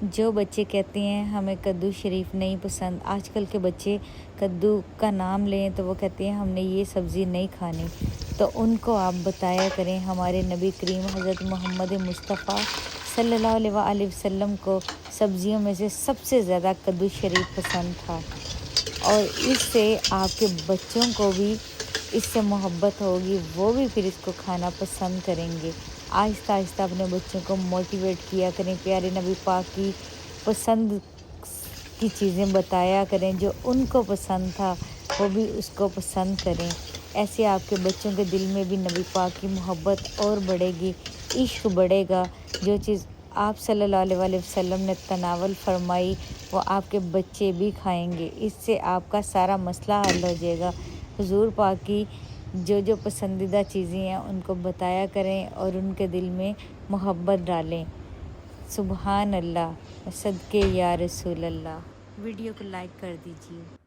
جو بچے کہتے ہیں ہمیں کدو شریف نہیں پسند، آج کل کے بچے کدو کا نام لیں تو وہ کہتے ہیں ہم نے یہ سبزی نہیں کھانی، تو ان کو آپ بتایا کریں ہمارے نبی کریم حضرت محمد مصطفیٰ صلی اللہ علیہ وآلہ وسلم کو سبزیوں میں سے سب سے زیادہ کدو شریف پسند تھا، اور اس سے آپ کے بچوں کو بھی اس سے محبت ہوگی، وہ بھی پھر اس کو کھانا پسند کریں گے۔ آہستہ آہستہ اپنے بچوں کو موٹیویٹ کیا کریں، پیارے نبی پاک کی پسند کی چیزیں بتایا کریں، جو ان کو پسند تھا وہ بھی اس کو پسند کریں۔ ایسے آپ کے بچوں کے دل میں بھی نبی پاک کی محبت اور بڑھے گی، عشق بڑھے گا، جو چیز آپ صلی اللہ علیہ وآلہ وسلم نے تناول فرمائی وہ آپ کے بچے بھی کھائیں گے، اس سے آپ کا سارا مسئلہ حل ہو جائے گا۔ حضور پاک کی جو پسندیدہ چیزیں ہیں ان کو بتایا کریں اور ان کے دل میں محبت ڈالیں۔ سبحان اللہ، صدقے یا رسول اللہ۔ ویڈیو کو لائک کر دیجیے۔